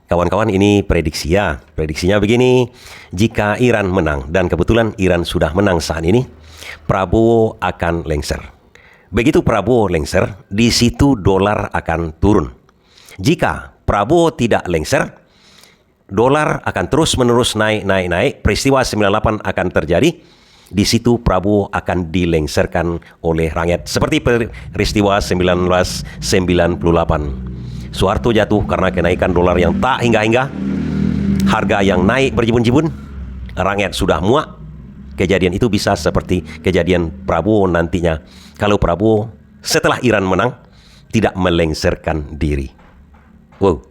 Kawan-kawan, ini prediksi ya. Prediksinya begini, jika Iran menang, dan kebetulan Iran sudah menang saat ini, Prabowo akan lengser. Begitu Prabowo lengser, di situ dolar akan turun. Jika Prabowo tidak lengser, dolar akan terus-menerus naik. Peristiwa 98 akan terjadi. Di situ Prabowo akan dilengserkan oleh rakyat. Seperti peristiwa 1998. Soeharto jatuh karena kenaikan dolar yang tak hingga-hingga. Harga yang naik berjibun-jibun. Rakyat sudah muak. Kejadian itu bisa seperti kejadian Prabowo nantinya. Kalau Prabowo setelah Iran menang, tidak melengserkan diri. Wow.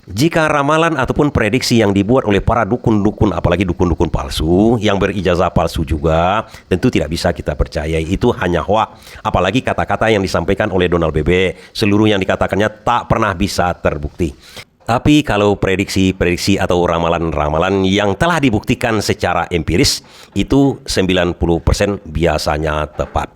Jika ramalan ataupun prediksi yang dibuat oleh para dukun-dukun, apalagi dukun-dukun palsu, yang berijazah palsu juga, tentu tidak bisa kita percayai. Itu hanya hoax. Apalagi kata-kata yang disampaikan oleh Donald BB, seluruh yang dikatakannya tak pernah bisa terbukti. Tapi kalau prediksi-prediksi atau ramalan-ramalan yang telah dibuktikan secara empiris, itu 90% biasanya tepat.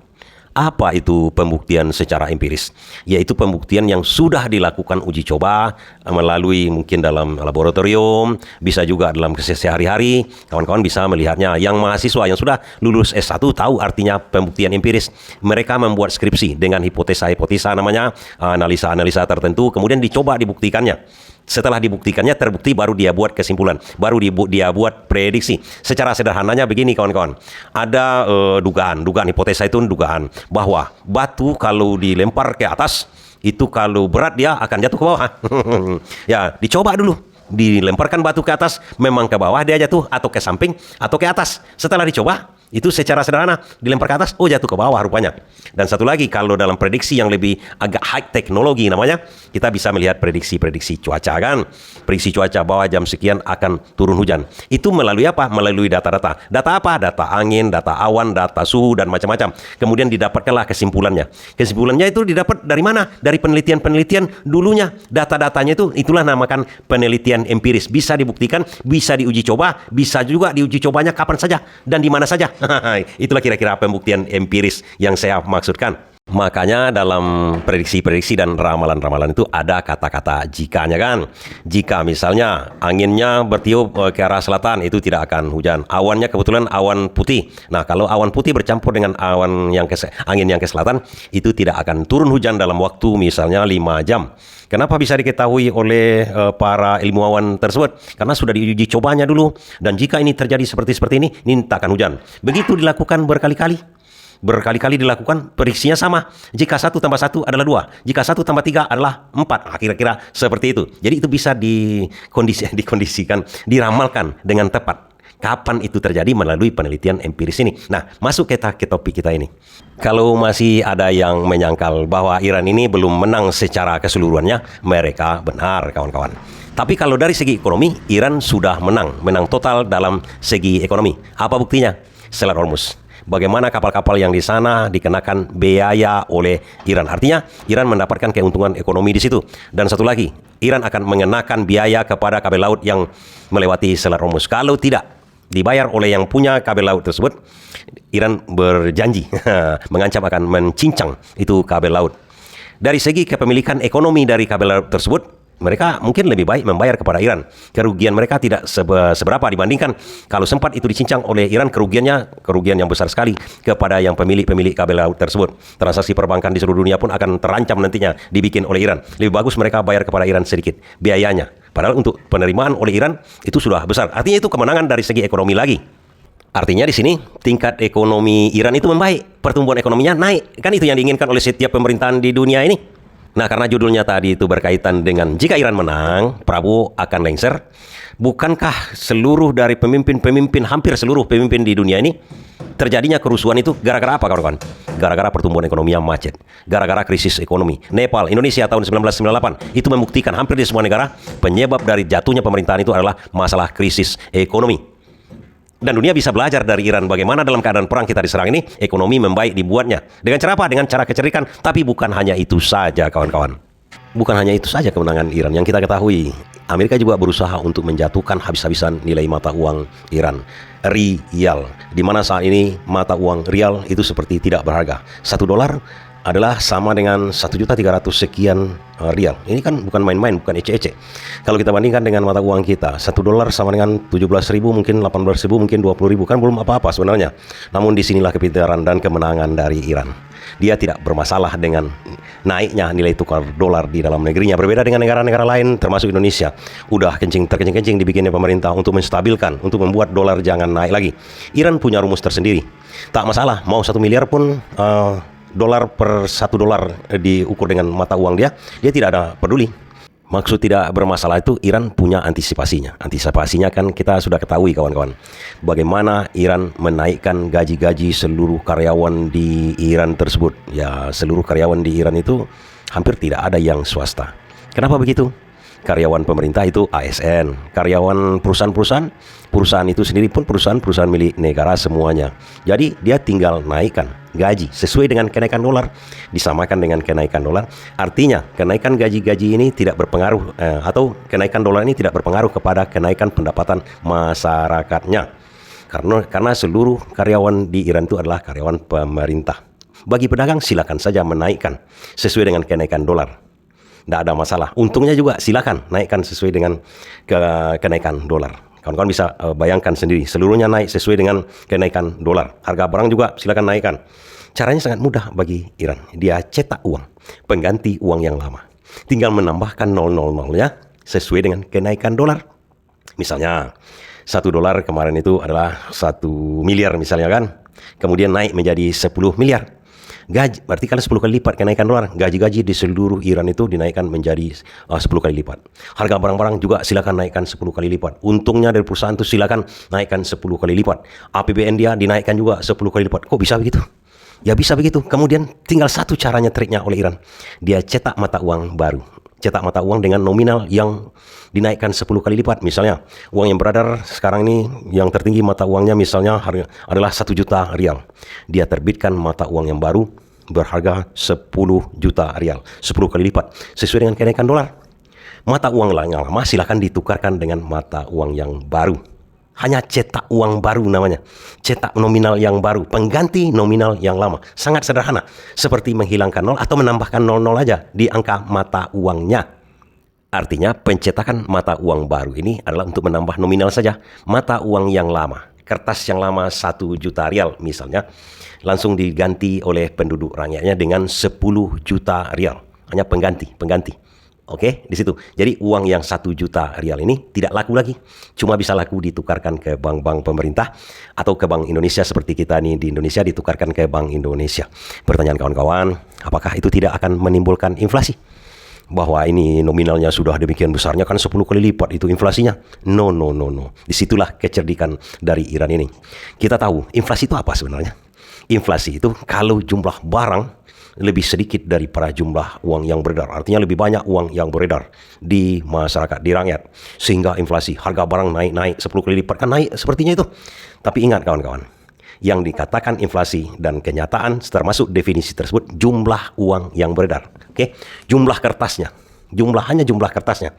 Apa itu pembuktian secara empiris? Yaitu pembuktian yang sudah dilakukan uji coba melalui mungkin dalam laboratorium, bisa juga dalam sehari-hari. Kawan-kawan bisa melihatnya. Yang mahasiswa yang sudah lulus S1 tahu artinya pembuktian empiris. Mereka membuat skripsi dengan hipotesa-hipotesa namanya, analisa-analisa tertentu, kemudian dicoba dibuktikannya. Setelah dibuktikannya terbukti, baru dia buat kesimpulan, baru dia buat prediksi. Secara sederhananya begini kawan-kawan, ada dugaan hipotesa itu dugaan bahwa batu kalau dilempar ke atas itu kalau berat dia akan jatuh ke bawah. Ya, dicoba dulu. Dilemparkan batu ke atas, memang ke bawah dia jatuh, atau ke samping, atau ke atas. Setelah dicoba, itu secara sederhana, dilempar ke atas, oh jatuh ke bawah rupanya. Dan satu lagi, kalau dalam prediksi yang lebih agak high teknologi namanya, kita bisa melihat prediksi-prediksi cuaca kan. Prediksi cuaca bahwa jam sekian akan turun hujan. Itu melalui apa? Melalui data-data. Data apa? Data angin, data awan, data suhu, dan macam-macam. Kemudian didapatkanlah kesimpulannya. Kesimpulannya itu didapat dari mana? Dari penelitian-penelitian dulunya. Data-datanya itulah namakan penelitian empiris. Bisa dibuktikan, bisa diuji coba, bisa juga diuji cobanya kapan saja dan di mana saja. Itulah kira-kira pembuktian empiris yang saya maksudkan. Makanya dalam prediksi-prediksi dan ramalan-ramalan itu ada kata-kata jikanya kan. Jika misalnya anginnya bertiup ke arah selatan, itu tidak akan hujan. Awannya kebetulan awan putih. Nah, kalau awan putih bercampur dengan angin yang ke selatan, itu tidak akan turun hujan dalam waktu misalnya 5 jam. Kenapa bisa diketahui oleh para ilmuwan tersebut? Karena sudah diuji cobanya dulu. Dan jika ini terjadi seperti ini tak akan hujan. Begitu dilakukan berkali-kali. Berkali-kali dilakukan, prediksinya sama. Jika 1 tambah 1 adalah 2. Jika 1 tambah 3 adalah 4. Nah, kira-kira seperti itu. Jadi itu bisa dikondisikan, diramalkan dengan tepat. Kapan itu terjadi melalui penelitian empiris ini. Nah, masuk ke topik kita ini. Kalau masih ada yang menyangkal bahwa Iran ini belum menang secara keseluruhannya, mereka benar kawan-kawan. Tapi kalau dari segi ekonomi, Iran sudah menang total dalam segi ekonomi. Apa buktinya? Selat Hormuz. Bagaimana kapal-kapal yang di sana dikenakan biaya oleh Iran. Artinya, Iran mendapatkan keuntungan ekonomi di situ. Dan satu lagi, Iran akan mengenakan biaya kepada kabel laut yang melewati Selat Hormuz. Kalau tidak dibayar oleh yang punya kabel laut tersebut, Iran berjanji mengancam akan mencincang itu kabel laut. Dari segi kepemilikan ekonomi dari kabel laut tersebut, mereka mungkin lebih baik membayar kepada Iran. Kerugian mereka tidak seberapa dibandingkan kalau sempat itu dicincang oleh Iran, kerugian yang besar sekali kepada yang pemilik kabel laut tersebut. Transaksi perbankan di seluruh dunia pun akan terancam nantinya dibikin oleh Iran. Lebih bagus mereka bayar kepada Iran sedikit biayanya. Padahal untuk penerimaan oleh Iran itu sudah besar. Artinya itu kemenangan dari segi ekonomi lagi. Artinya di sini tingkat ekonomi Iran itu membaik, pertumbuhan ekonominya naik. Kan itu yang diinginkan oleh setiap pemerintahan di dunia ini. Nah, karena judulnya tadi itu berkaitan dengan jika Iran menang, Prabowo akan lengser. Bukankah seluruh dari hampir seluruh pemimpin di dunia ini terjadinya kerusuhan itu gara-gara apa kawan-kawan? Gara-gara pertumbuhan ekonomi yang macet. Gara-gara krisis ekonomi. Nepal, Indonesia tahun 1998 itu membuktikan hampir di semua negara penyebab dari jatuhnya pemerintahan itu adalah masalah krisis ekonomi. Dan dunia bisa belajar dari Iran bagaimana dalam keadaan perang kita diserang ini, ekonomi membaik dibuatnya. Dengan cara apa? Dengan cara kecerdikan. Tapi bukan hanya itu saja kawan-kawan. Bukan hanya itu saja kemenangan Iran. Yang kita ketahui, Amerika juga berusaha untuk menjatuhkan habis-habisan nilai mata uang Iran. Rial. Di mana saat ini mata uang rial itu seperti tidak berharga. $1 adalah sama dengan 1.300.000 sekian rial. Ini kan bukan main-main, bukan ece-ece. Kalau kita bandingkan dengan mata uang kita, 1 dolar sama dengan 17.000, mungkin 18.000, mungkin 20.000, kan belum apa-apa sebenarnya. Namun disinilah kepintaran dan kemenangan dari Iran. Dia tidak bermasalah dengan naiknya nilai tukar dolar di dalam negerinya. Berbeda dengan negara-negara lain termasuk Indonesia. Udah terkencing-kencing dibikinnya pemerintah untuk menstabilkan, untuk membuat dolar jangan naik lagi. Iran punya rumus tersendiri. Tak masalah, mau 1 miliar pun dolar per 1 dolar diukur dengan mata uang dia tidak ada peduli. Maksud tidak bermasalah itu Iran punya antisipasinya. Antisipasinya kan kita sudah ketahui kawan-kawan. Bagaimana Iran menaikkan gaji-gaji seluruh karyawan di Iran tersebut. Ya, seluruh karyawan di Iran itu hampir tidak ada yang swasta. Kenapa begitu? Karyawan pemerintah itu ASN, karyawan perusahaan itu sendiri pun perusahaan milik negara semuanya. Jadi dia tinggal naikkan gaji sesuai dengan kenaikan dolar, disamakan dengan kenaikan dolar. Artinya kenaikan gaji-gaji ini tidak berpengaruh atau kenaikan dolar ini tidak berpengaruh kepada kenaikan pendapatan masyarakatnya. Karena seluruh karyawan di Iran itu adalah karyawan pemerintah. Bagi pedagang silakan saja menaikkan sesuai dengan kenaikan dolar. Tidak ada masalah. Untungnya juga silakan naikkan sesuai dengan kenaikan dolar. Kawan-kawan bisa bayangkan sendiri, seluruhnya naik sesuai dengan kenaikan dolar. Harga barang juga silakan naikkan. Caranya sangat mudah bagi Iran. Dia cetak uang, pengganti uang yang lama. Tinggal menambahkan 000-nya sesuai dengan kenaikan dolar. Misalnya, 1 dolar kemarin itu adalah 1 miliar misalnya kan. Kemudian naik menjadi 10 miliar. Gaji, berarti kalau 10 kali lipat kenaikan dolar, gaji-gaji di seluruh Iran itu dinaikkan menjadi 10 kali lipat. Harga barang-barang juga silakan naikkan 10 kali lipat. Untungnya dari perusahaan itu silakan naikkan 10 kali lipat. APBN dia dinaikkan juga 10 kali lipat. Kok bisa begitu? Ya bisa begitu. Kemudian tinggal satu caranya, triknya oleh Iran. Dia cetak mata uang baru. Cetak mata uang dengan nominal yang dinaikkan 10 kali lipat. Misalnya, uang yang beredar sekarang ini yang tertinggi mata uangnya misalnya adalah 1 juta rial. Dia terbitkan mata uang yang baru berharga 10 juta rial, 10 kali lipat sesuai dengan kenaikan dolar. Mata uang yang lama silakan ditukarkan dengan mata uang yang baru. Hanya cetak uang baru namanya. Cetak nominal yang baru, pengganti nominal yang lama. Sangat sederhana, seperti menghilangkan 0 atau menambahkan 00 aja di angka mata uangnya. Artinya pencetakan mata uang baru ini adalah untuk menambah nominal saja. Mata uang yang lama, kertas yang lama 1 juta rial misalnya, langsung diganti oleh penduduk rakyatnya dengan 10 juta rial. Hanya pengganti. Oke, di situ. Jadi uang yang 1 juta rial ini tidak laku lagi. Cuma bisa laku ditukarkan ke bank-bank pemerintah atau ke Bank Indonesia seperti kita nih di Indonesia ditukarkan ke Bank Indonesia. Pertanyaan kawan-kawan, apakah itu tidak akan menimbulkan inflasi? Bahwa ini nominalnya sudah demikian besarnya kan 10 kali lipat itu inflasinya. No. Disitulah kecerdikan dari Iran ini. Kita tahu inflasi itu apa sebenarnya? Inflasi itu kalau jumlah barang lebih sedikit daripada jumlah uang yang beredar. Artinya lebih banyak uang yang beredar di masyarakat, di rakyat. Sehingga inflasi, harga barang naik 10 kali lipat. Kan naik sepertinya itu. Tapi ingat kawan-kawan, yang dikatakan inflasi dan kenyataan termasuk definisi tersebut jumlah uang yang beredar. Oke, jumlah kertasnya. Hanya jumlah kertasnya.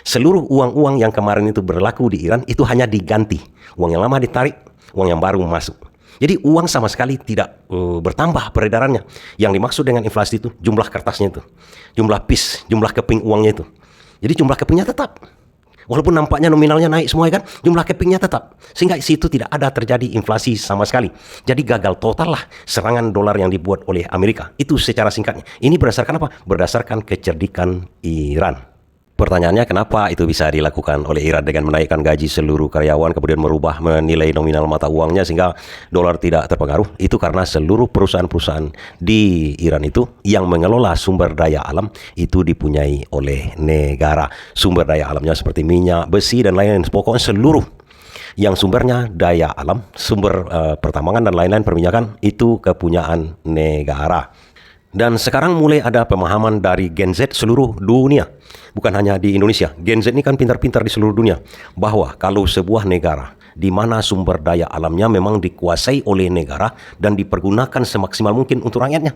Seluruh uang-uang yang kemarin itu berlaku di Iran itu hanya diganti. Uang yang lama ditarik, uang yang baru masuk. Jadi uang sama sekali tidak bertambah peredarannya. Yang dimaksud dengan inflasi itu jumlah kertasnya itu. Jumlah piece, jumlah keping uangnya itu. Jadi jumlah kepingnya tetap. Walaupun nampaknya nominalnya naik semua kan, jumlah kepingnya tetap. Sehingga situ tidak ada terjadi inflasi sama sekali. Jadi gagal total lah serangan dolar yang dibuat oleh Amerika. Itu secara singkatnya. Ini berdasarkan apa? Berdasarkan kecerdikan Iran. Pertanyaannya, kenapa itu bisa dilakukan oleh Iran dengan menaikkan gaji seluruh karyawan, kemudian merubah menilai nominal mata uangnya sehingga dolar tidak terpengaruh? Itu karena seluruh perusahaan-perusahaan di Iran itu yang mengelola sumber daya alam itu dipunyai oleh negara. Sumber daya alamnya seperti minyak, besi, dan lain-lain. Pokoknya seluruh yang sumbernya daya alam, sumber pertambangan dan lain-lain perminyakan itu kepunyaan negara. Dan sekarang mulai ada pemahaman dari Gen Z seluruh dunia. Bukan hanya di Indonesia. Gen Z ini kan pintar-pintar di seluruh dunia. Bahwa kalau sebuah negara di mana sumber daya alamnya memang dikuasai oleh negara dan dipergunakan semaksimal mungkin untuk rakyatnya.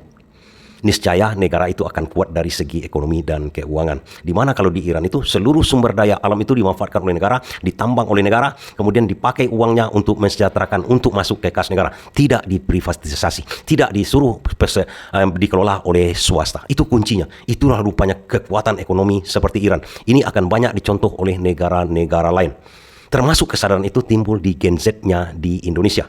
niscaya negara itu akan kuat dari segi ekonomi dan keuangan. Dimana kalau di Iran itu seluruh sumber daya alam itu dimanfaatkan oleh negara, ditambang oleh negara, kemudian dipakai uangnya untuk mensejahterakan, untuk masuk ke kas negara. Tidak diprivatisasi, tidak disuruh dikelola oleh swasta. Itu kuncinya. Itulah rupanya kekuatan ekonomi seperti Iran. Ini akan banyak dicontoh oleh negara-negara lain. Termasuk kesadaran itu timbul di Gen Z-nya di Indonesia.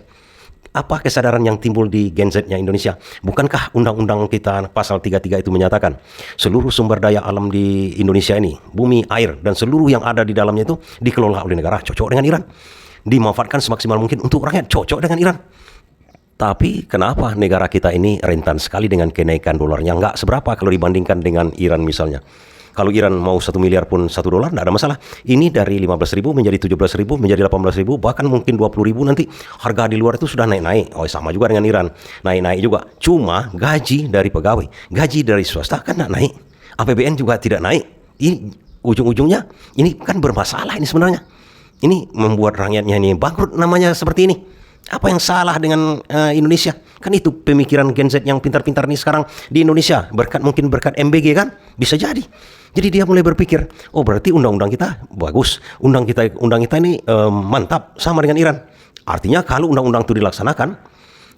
Apa kesadaran yang timbul di Gen Z-nya Indonesia? Bukankah undang-undang kita pasal 33 itu menyatakan seluruh sumber daya alam di Indonesia ini, bumi, air, dan seluruh yang ada di dalamnya itu dikelola oleh negara, cocok dengan Iran. Dimanfaatkan semaksimal mungkin untuk rakyat, cocok dengan Iran. Tapi kenapa negara kita ini rentan sekali dengan kenaikan dolarnya? Nggak seberapa kalau dibandingkan dengan Iran misalnya. Kalau Iran mau 1 miliar pun $1, tidak ada masalah. Ini dari 15.000 menjadi 17.000, menjadi 18.000, bahkan mungkin 20.000 nanti. Harga di luar itu sudah naik-naik. Oh, sama juga dengan Iran. Naik-naik juga. Cuma gaji dari pegawai, gaji dari swasta kan tidak naik. APBN juga tidak naik. Ini ujung-ujungnya, ini kan bermasalah ini sebenarnya. Ini membuat rakyatnya ini bangkrut namanya seperti ini. Apa yang salah dengan Indonesia? Kan itu pemikiran Gen Z yang pintar-pintar nih sekarang di Indonesia. Mungkin berkat MBG kan? Bisa jadi. Jadi dia mulai berpikir, oh berarti undang-undang kita bagus. Undang kita ini mantap sama dengan Iran. Artinya kalau undang-undang itu dilaksanakan,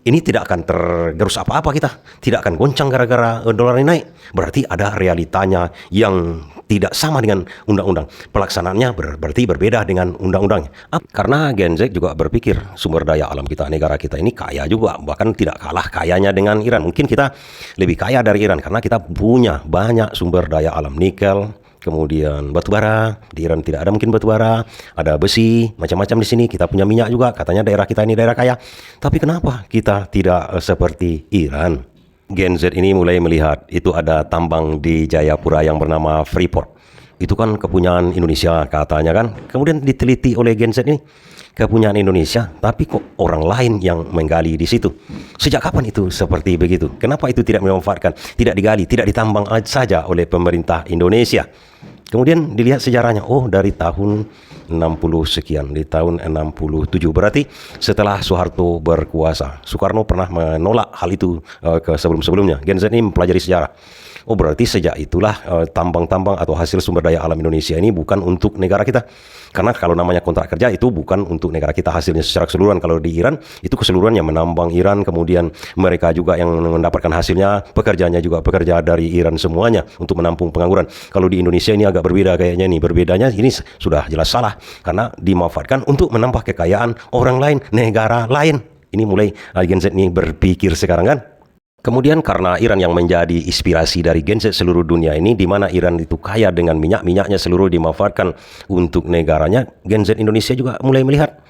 ini tidak akan tergerus apa-apa kita. Tidak akan goncang gara-gara dolar ini naik. Berarti ada realitanya yang tidak sama dengan undang-undang. Pelaksanaannya berarti berbeda dengan undang-undangnya. Karena Gen Z juga berpikir sumber daya alam kita, negara kita ini kaya juga. Bahkan tidak kalah kayanya dengan Iran. Mungkin kita lebih kaya dari Iran karena kita punya banyak sumber daya alam. Nikel, kemudian batu bara. Di Iran tidak ada mungkin batu bara, ada besi, macam-macam di sini. Kita punya minyak juga. Katanya daerah kita ini daerah kaya. Tapi kenapa kita tidak seperti Iran? Gen Z ini mulai melihat itu ada tambang di Jayapura yang bernama Freeport. Itu kan kepunyaan Indonesia katanya kan. Kemudian diteliti oleh Gen Z ini, kepunyaan Indonesia, tapi kok orang lain yang menggali di situ. Sejak kapan itu seperti begitu? Kenapa itu tidak dimanfaatkan, tidak digali, tidak ditambang saja oleh pemerintah Indonesia? Kemudian dilihat sejarahnya, oh dari tahun 60 sekian, di tahun 67. Berarti setelah Soeharto berkuasa, Soekarno pernah menolak hal itu ke sebelum-sebelumnya. Gen Z ini mempelajari sejarah. Oh berarti sejak itulah tambang-tambang atau hasil sumber daya alam Indonesia ini bukan untuk negara kita. Karena kalau namanya kontrak kerja itu bukan untuk negara kita hasilnya secara keseluruhan. Kalau di Iran itu keseluruhannya menambang Iran, kemudian mereka juga yang mendapatkan hasilnya, pekerjanya juga pekerja dari Iran semuanya untuk menampung pengangguran. Kalau di Indonesia ini agak berbeda kayaknya nih. Berbedanya ini sudah jelas salah karena dimanfaatkan untuk menambah kekayaan orang lain, negara lain. Ini mulai Gen Z ini berpikir sekarang kan. Kemudian karena Iran yang menjadi inspirasi dari Gen Z seluruh dunia ini, di mana Iran itu kaya dengan minyaknya seluruh dimanfaatkan untuk negaranya, Gen Z Indonesia juga mulai melihat,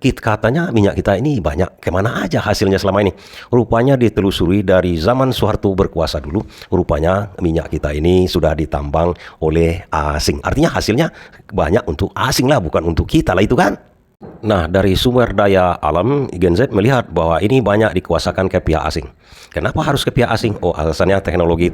katanya minyak kita ini banyak, kemana aja hasilnya selama ini. Rupanya ditelusuri dari zaman Soeharto berkuasa dulu, rupanya minyak kita ini sudah ditambang oleh asing. Artinya hasilnya banyak untuk asing lah, bukan untuk kita lah itu kan. Nah, dari sumber daya alam, Gen Z melihat bahwa ini banyak dikuasakan ke pihak asing. Kenapa harus ke pihak asing? Oh, alasannya teknologi.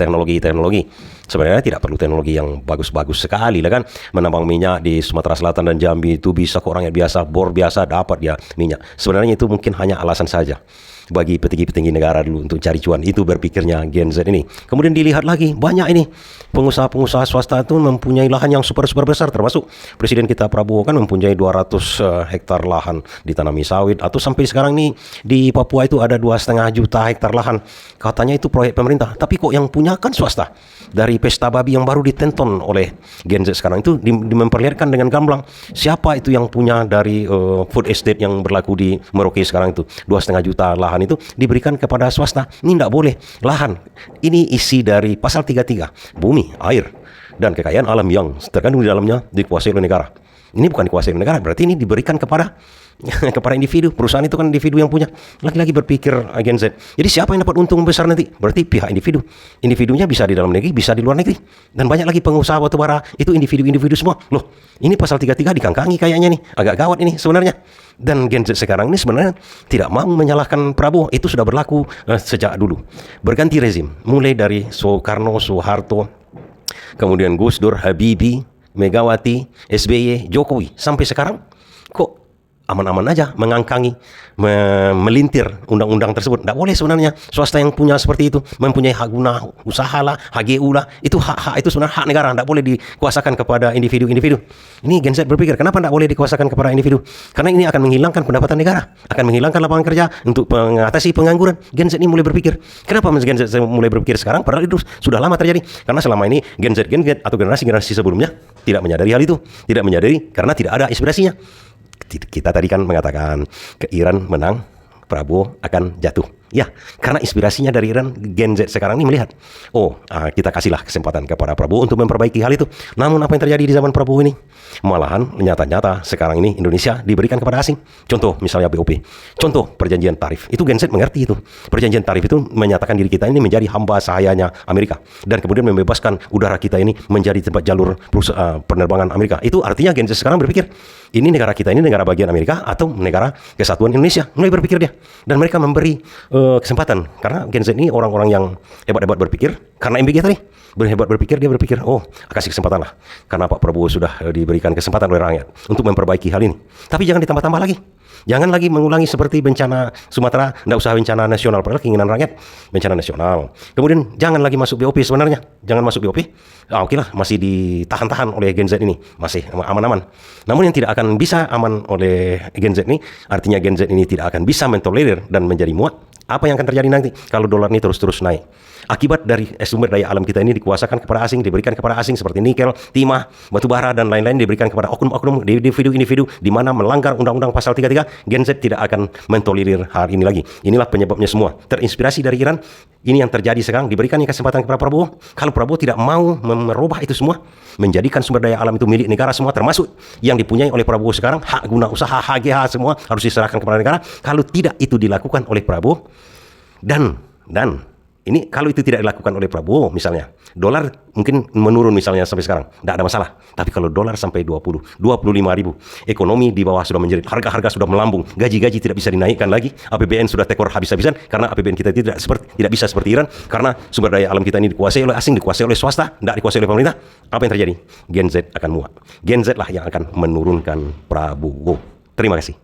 Sebenarnya tidak perlu teknologi yang bagus-bagus sekali lah kan. Menambang minyak di Sumatera Selatan dan Jambi itu bisa ke orang yang biasa, bor biasa dapat dia minyak. Sebenarnya itu mungkin hanya alasan saja bagi petinggi-petinggi negara dulu untuk cari cuan. Itu berpikirnya Gen Z ini. Kemudian dilihat lagi, banyak ini pengusaha-pengusaha swasta itu mempunyai lahan yang super-super besar, termasuk Presiden kita Prabowo kan mempunyai 200 hektar lahan ditanami sawit, atau sampai sekarang ini di Papua itu ada 2,5 juta hektar lahan. Katanya itu proyek pemerintah, tapi kok yang punya kan swasta. Dari pesta babi yang baru ditonton oleh Gen Z sekarang itu memperlihatkan dengan gamblang siapa itu yang punya dari food estate yang berlaku di Merauke sekarang itu 2,5 juta lahan itu diberikan kepada swasta. Ini tidak boleh. Lahan ini isi dari pasal 33, bumi, air, dan kekayaan alam yang terkandung di dalamnya dikuasai oleh negara. Ini bukan dikuasai oleh negara, berarti ini diberikan kepada individu. Perusahaan itu kan individu yang punya. Lagi-lagi berpikir Gen Z. Jadi siapa yang dapat untung besar nanti? Berarti pihak individu. Individunya bisa di dalam negeri, bisa di luar negeri. Dan banyak lagi pengusaha batubara itu individu-individu semua. Loh, ini pasal 33 dikangkangi kayaknya nih. Agak gawat ini sebenarnya. Dan Gen Z sekarang ini sebenarnya tidak mau menyalahkan Prabowo. Itu sudah berlaku sejak dulu. Berganti rezim. Mulai dari Soekarno, Soeharto, kemudian Gus Dur, Habibie, Megawati, SBY, Jokowi. Sampai sekarang kok aman-aman aja mengangkangi, melintir undang-undang tersebut. Tidak boleh sebenarnya swasta yang punya seperti itu, mempunyai hak guna usaha lah, HGU lah, itu hak-hak itu sebenarnya hak negara, tidak boleh dikuasakan kepada individu-individu. Ini Gen Z berpikir, kenapa tidak boleh dikuasakan kepada individu? Karena ini akan menghilangkan pendapatan negara, akan menghilangkan lapangan kerja untuk mengatasi pengangguran. Gen Z ini mulai berpikir. Kenapa Gen Z mulai berpikir sekarang? Padahal itu sudah lama terjadi. Karena selama ini Gen Z atau generasi-generasi sebelumnya tidak menyadari hal itu, tidak menyadari karena tidak ada inspirasinya. Kita tadi kan mengatakan ke Iran menang, Prabowo akan jatuh. Ya, karena inspirasinya dari Iran, Gen Z sekarang ini melihat, kita kasihlah kesempatan kepada Prabowo untuk memperbaiki hal itu. Namun apa yang terjadi di zaman Prabowo ini? Malahan nyata-nyata sekarang ini Indonesia diberikan kepada asing. Contoh misalnya BOP, contoh perjanjian tarif. Itu Gen Z mengerti itu. Perjanjian tarif itu menyatakan diri kita ini menjadi hamba sahayanya Amerika. Dan kemudian membebaskan udara kita ini menjadi tempat jalur penerbangan Amerika. Itu artinya Gen Z sekarang berpikir, ini negara kita ini negara bagian Amerika atau negara kesatuan Indonesia. Mulai berpikir dia. Dan mereka memberi kesempatan. Karena Gen Z ini orang-orang yang hebat-hebat berpikir. Karena MBG tadi berhebat berpikir, dia berpikir, kasih kesempatan lah. Karena Pak Prabowo sudah diberikan kesempatan oleh rakyat untuk memperbaiki hal ini. Tapi jangan ditambah-tambah lagi. Jangan lagi mengulangi seperti bencana Sumatera, tidak usah bencana nasional, padahal keinginan rakyat bencana nasional. Kemudian jangan lagi masuk BOP sebenarnya. Jangan masuk BOP. Oke lah, masih ditahan-tahan oleh Gen Z ini. Masih aman-aman. Namun yang tidak akan bisa aman oleh Gen Z ini, artinya Gen Z ini tidak akan bisa mentolerir dan menjadi muak. Apa yang akan terjadi nanti kalau dolar ini terus-terus naik? Akibat dari sumber daya alam kita ini dikuasakan kepada asing, diberikan kepada asing seperti nikel, timah, batu bara, dan lain-lain diberikan kepada oknum-oknum, individu-individu di mana melanggar undang-undang pasal 33, Gen Z tidak akan mentolerir hal ini lagi. Inilah penyebabnya semua. Terinspirasi dari Iran, ini yang terjadi sekarang, diberikan kesempatan kepada Prabowo. Kalau Prabowo tidak mau merubah itu semua, menjadikan sumber daya alam itu milik negara semua, termasuk yang dipunyai oleh Prabowo sekarang, hak guna usaha, HGH semua harus diserahkan kepada negara. Kalau tidak itu dilakukan oleh Prabowo, dan ini kalau itu tidak dilakukan oleh Prabowo misalnya, dolar mungkin menurun misalnya sampai sekarang, tidak ada masalah. Tapi kalau dolar sampai 25 ribu, ekonomi di bawah sudah menjerit, harga-harga sudah melambung, gaji-gaji tidak bisa dinaikkan lagi, APBN sudah tekor habis-habisan, karena APBN kita tidak bisa seperti Iran, karena sumber daya alam kita ini dikuasai oleh asing, dikuasai oleh swasta, tidak dikuasai oleh pemerintah. Apa yang terjadi? Gen Z akan muak. Gen Z lah yang akan menurunkan Prabowo. Terima kasih.